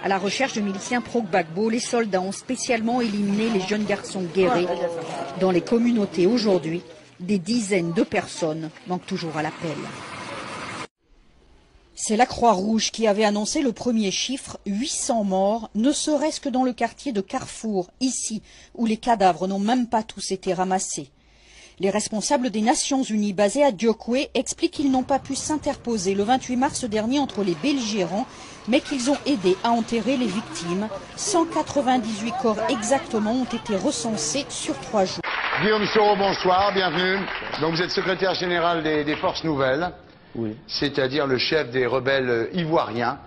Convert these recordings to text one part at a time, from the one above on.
À la recherche de miliciens pro-Gbagbo, les soldats ont spécialement éliminé les jeunes garçons guerriers. Dans les communautés aujourd'hui, des dizaines de personnes manquent toujours à l'appel. C'est la Croix-Rouge qui avait annoncé le premier chiffre, 800 morts, ne serait-ce que dans le quartier de Carrefour, ici, où les cadavres n'ont même pas tous été ramassés. Les responsables des Nations Unies basés à Diokwe expliquent qu'ils n'ont pas pu s'interposer le 28 mars dernier entre les belligérants, mais qu'ils ont aidé à enterrer les victimes. 198 corps exactement ont été recensés sur 3 jours. Guillaume Soro, bonsoir, bienvenue. Donc vous êtes secrétaire général des Forces Nouvelles, oui. C'est-à-dire le chef des rebelles ivoiriens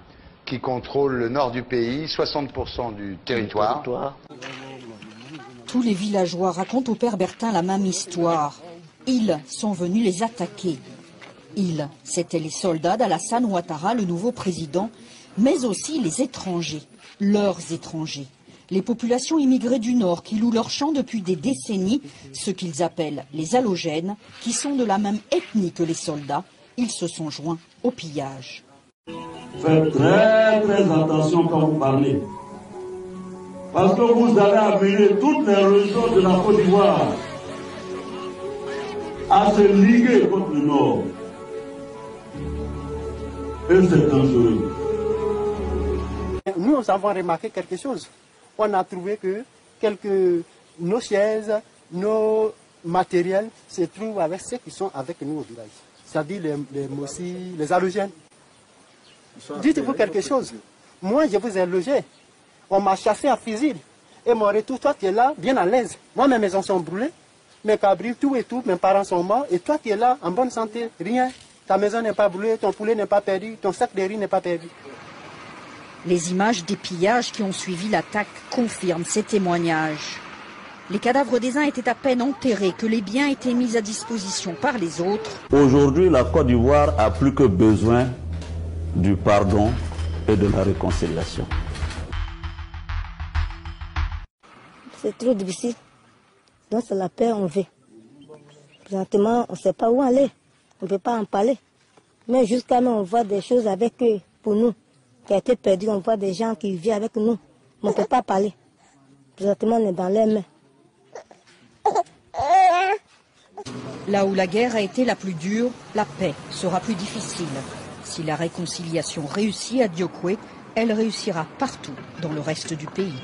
qui contrôlent le nord du pays, 60% du territoire. Tous les villageois racontent au père Bertin la même histoire. Ils sont venus les attaquer. Ils, c'étaient les soldats d'Alassane Ouattara, le nouveau président, mais aussi les étrangers, leurs étrangers. Les populations immigrées du Nord qui louent leurs champs depuis des décennies, ce qu'ils appellent les halogènes, qui sont de la même ethnie que les soldats, ils se sont joints au pillage. Faites très attention quand vous parlez. Parce que vous allez amener toutes les régions de la Côte d'Ivoire à se liguer contre le Nord. Et c'est dangereux. Nous avons remarqué quelque chose. On a trouvé que nos chaises, nos matériels se trouvent avec ceux qui sont avec nous au village. C'est-à-dire les Mossi, les halogènes. Dites-vous quelque chose. Moi, je vous ai logé. On m'a chassé à fusil. Et mon retour, toi, tu es là, bien à l'aise. Moi, mes maisons sont brûlées. Mes cabris, tout et tout, mes parents sont morts. Et toi, tu es là, en bonne santé, rien. Ta maison n'est pas brûlée, ton poulet n'est pas perdu, ton sac de riz n'est pas perdu. Les images des pillages qui ont suivi l'attaque confirment ces témoignages. Les cadavres des uns étaient à peine enterrés que les biens étaient mis à disposition par les autres. Aujourd'hui, la Côte d'Ivoire a plus que besoin du pardon et de la réconciliation. C'est trop difficile. Donc c'est la paix on veut. Présentement, on ne sait pas où aller. On ne peut pas en parler. Mais jusqu'à nous, on voit des choses avec eux pour nous. Qui a été perdu, on voit des gens qui vivent avec nous. Mais on ne peut pas parler. Présentement, on est dans les mains. Là où la guerre a été la plus dure, la paix sera plus difficile. Si la réconciliation réussit à Diokwe, elle réussira partout dans le reste du pays.